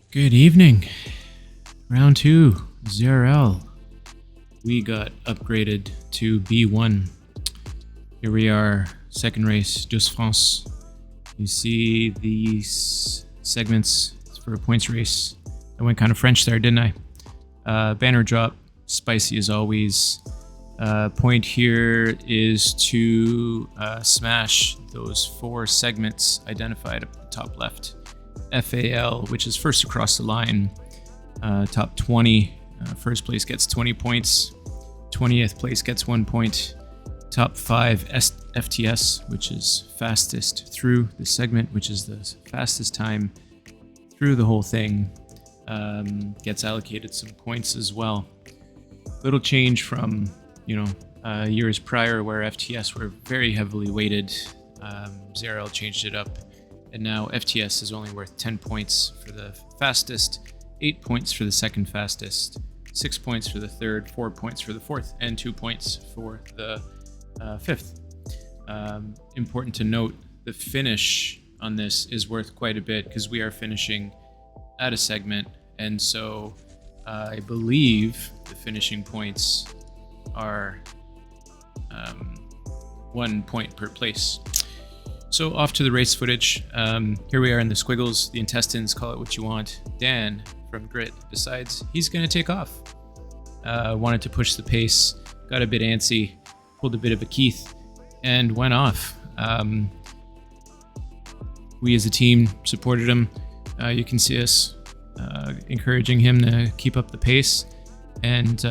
Good evening. Round 2, ZRL. We got upgraded to B1. Here we are, second race, Douce France. You see these segments for a points race. I went kind of French there, didn't I? Banner drop, spicy as always. Point here is to smash those 4 segments identified up at the top left. FAL, which is first across the line, top 20. First place gets 20 points. 20th place gets 1 point. Top 5 FTS, which is fastest through the segment, which is the fastest time through the whole thing, gets allocated some points as well. Little change from years prior where FTS were very heavily weighted. ZRL changed it up, and now FTS is only worth 10 points for the fastest, 8 points for the second fastest, 6 points for the third, 4 points for the fourth, and 2 points for the fifth. Important to note, the finish on this is worth quite a bit because we are finishing at a segment, and so I believe the finishing points are 1 point per place. So off to the race footage. Here we are in the squiggles, the intestines, call it what you want. Dan from Grit decides he's going to take off. Wanted to push the pace, got a bit antsy, pulled a bit of a Keith, and went off. We as a team supported him. You can see us encouraging him to keep up the pace and,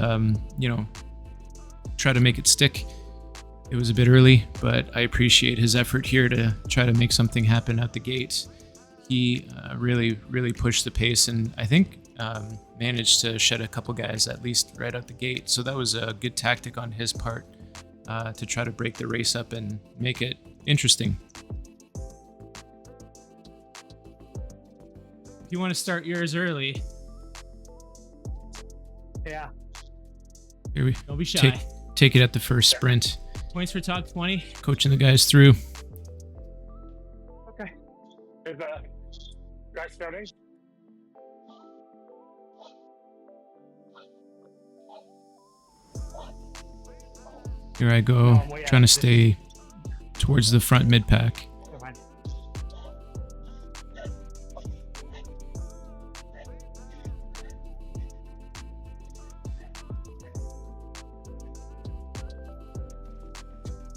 try to make it stick. It was a bit early, but I appreciate his effort here to try to make something happen at the gate. He really pushed the pace, and I think managed to shed a couple guys at least right out the gate. So that was a good tactic on his part to try to break the race up and make it interesting. If you want to start yours early, yeah. Here we Don't be shy. Take it at the first sprint. Points for top 20. Coaching the guys through. Okay. Is the guy starting? Here I go, trying to stay towards the front mid-pack.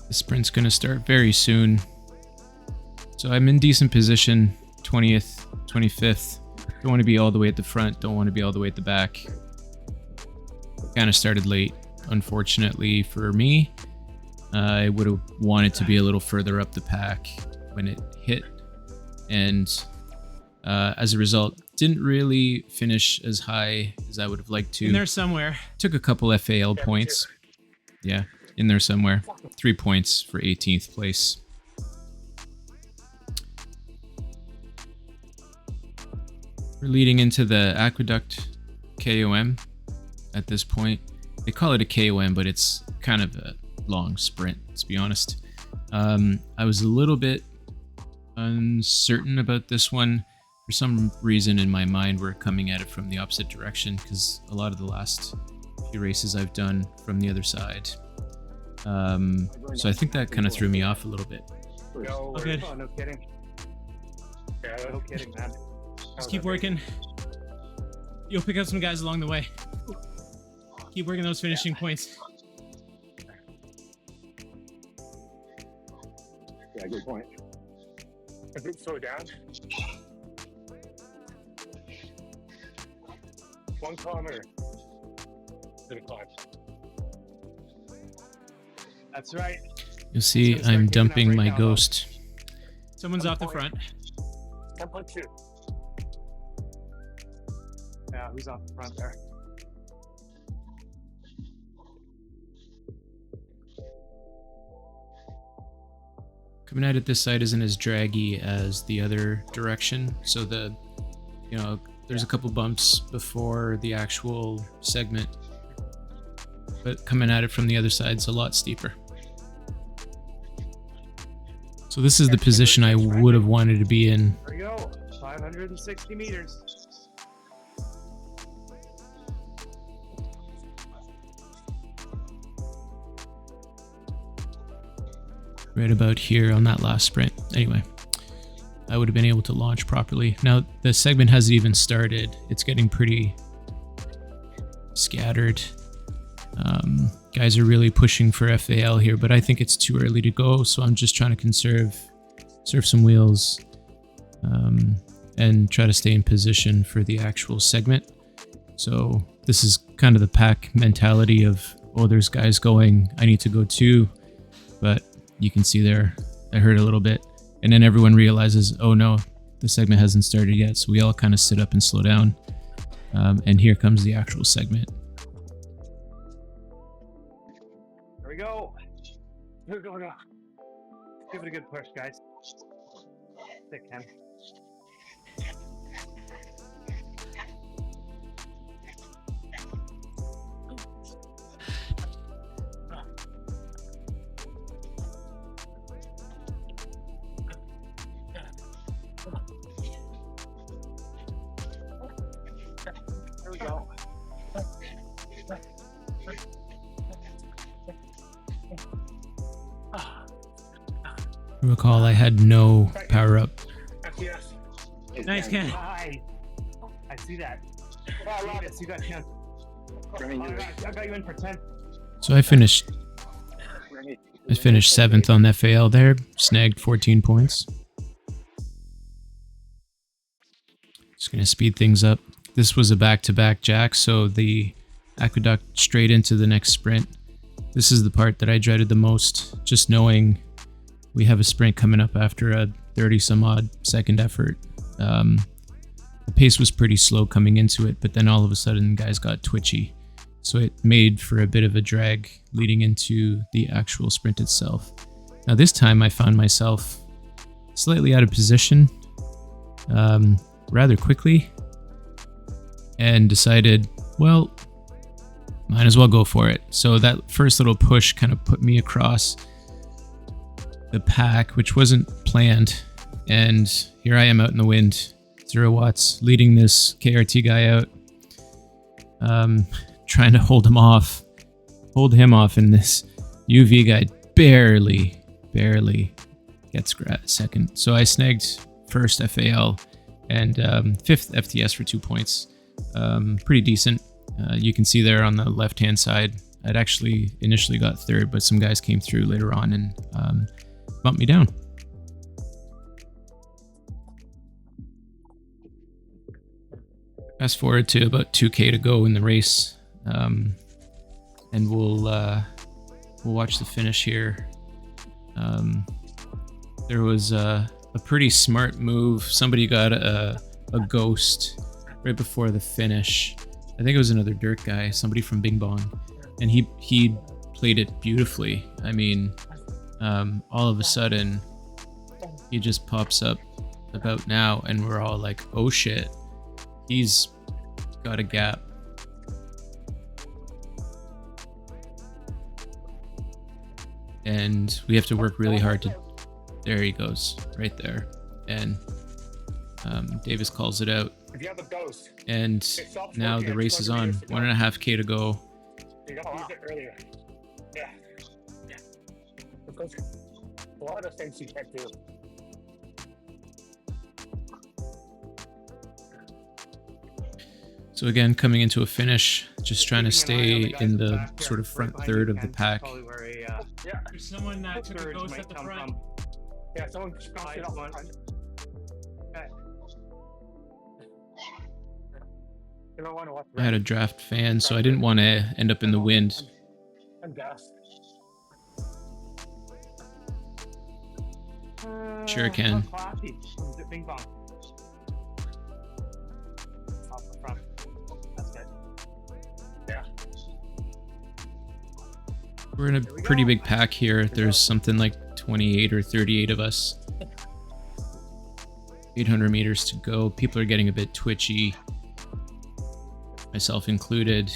The sprint's going to start very soon. So I'm in decent position, 20th, 25th. Don't want to be all the way at the front, don't want to be all the way at the back. Kind of started late, unfortunately for me. I would have wanted to be a little further up the pack when it hit. And as a result, didn't really finish as high as I would have liked to. In there somewhere. Took a couple FAL points. Yeah. In there somewhere. 3 points for 18th place. We're leading into the Aqueduct KOM at this point. They call it a KOM, but it's kind of a long sprint, let's be honest. I was a little bit uncertain about this one. For some reason in my mind, we're coming at it from the opposite direction because a lot of the last few races I've done from the other side. So I think that kind of threw me off a little bit. No, okay. Oh, no kidding. Yeah, no kidding, man. Just keep working. You'll pick up some guys along the way. Keep working those finishing points. Yeah, good point. If it slow down. 1 kilometer. Gonna climb. That's right. You'll see I'm dumping my ghost. Someone's off the front. 1.2. Yeah, who's off the front there? Coming at it this side isn't as draggy as the other direction. So there's a couple bumps before the actual segment. But coming at it from the other side is a lot steeper. So this is the position I would have wanted to be in. There we go. 560 meters. right about here on that last sprint. Anyway, I would have been able to launch properly. Now the segment hasn't even started. It's getting pretty scattered. Guys are really pushing for FAL here, but I think it's too early to go, so I'm just trying to conserve some wheels, and try to stay in position for the actual segment. So this is kind of the pack mentality of, oh, there's guys going, I need to go too. But you can see there, I heard a little bit, and then everyone realizes, oh no, the segment hasn't started yet. So we all kind of sit up and slow down. And here comes the actual segment. Here we go. Here we go. Give it a good push, guys. Thick, Ken. Here we go. Recall, I had no power up. FTS. Nice, Ken. Hi. I see that. I see that, Ken. I got you in for 10. So I finished 7th on FAL there, snagged 14 points. Just gonna speed things up. This was a back-to-back jack, so the aqueduct straight into the next sprint. This is the part that I dreaded the most, just knowing we have a sprint coming up after a 30-some-odd second effort. The pace was pretty slow coming into it, but then all of a sudden guys got twitchy. So it made for a bit of a drag leading into the actual sprint itself. Now this time I found myself slightly out of position rather quickly and decided, well, might as well go for it. So that first little push kind of put me across the pack, which wasn't planned. And here I am out in the wind, 0 watts, leading this KRT guy out, trying to hold him off, and this UV guy barely gets second. So I snagged first FAL and 5th FTS for 2 points. Pretty decent. You can see there on the left-hand side, I'd actually initially got 3rd, but some guys came through later on and bumped me down. Fast forward to about 2K to go in the race, and we'll watch the finish here. There was a pretty smart move. Somebody got a ghost right before the finish. I think it was another dirt guy, somebody from Bing Bong, and he played it beautifully. I mean, all of a sudden, he just pops up about now, and we're all like, oh shit, he's got a gap. And we have to work really hard to, there he goes, right there. And Davis calls it out. If you have a ghost, and now the race is on. 1.5K to go. you got to use it earlier. Yeah. Because a lot of things you can't do. So again, coming into a finish, just trying to stay in the sort of front third of the pack. Yeah. There's someone that took a ghost at the front. Yeah, someone crossed it up front. Okay. You don't want to watch. I had a draft fan, so I didn't want to end up in the wind. I'm gassed. Sure can. Bing bong. Off the front. That's good. Yeah. We're in a pretty big pack here. There's something like 28 or 38 of us. 800 meters to go. People are getting a bit twitchy, myself included.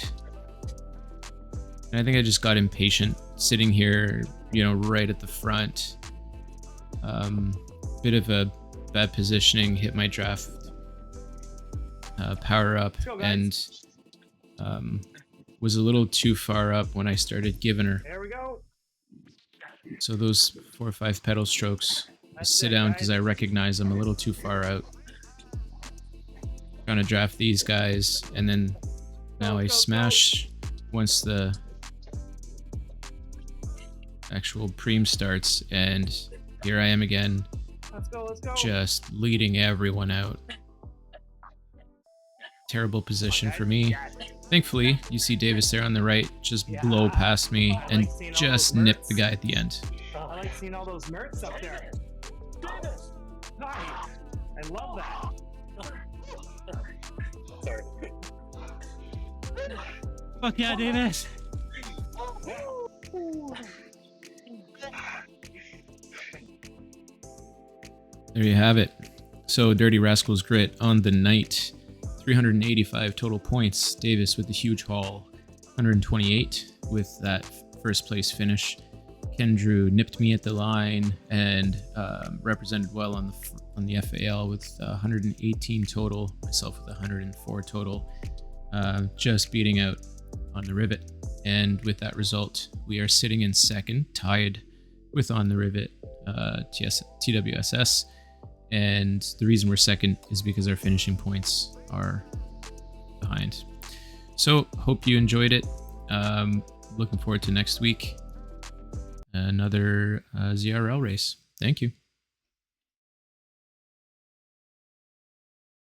And I think I just got impatient sitting here, right at the front. Bit of a bad positioning, hit my draft power up, and was a little too far up when I started giving her. There we go. So those 4 or 5 pedal strokes, I sit down because I recognize I'm a little too far out. Trying to draft these guys, and then now I smash once the actual preem starts, and here I am again, Let's go. just leading everyone out. Terrible position for me. Thankfully, you see Davis there on the right just blow past me and just nip the guy at the end. I like seeing all those mercs up there. Nice. I love that. Sorry. Fuck yeah, Davis. There you have it. So Dirty Rascals Grit on the night. 385 total points. Davis with the huge haul. 128 with that first place finish. Kendrew nipped me at the line and represented well on the FAL with 118 total. Myself with 104 total. Just beating out On the Rivet. And with that result, we are sitting in second, tied with On the Rivet, TWSS. And the reason we're second is because our finishing points are behind. So, hope you enjoyed it. Looking forward to next week. Another ZRL race. Thank you.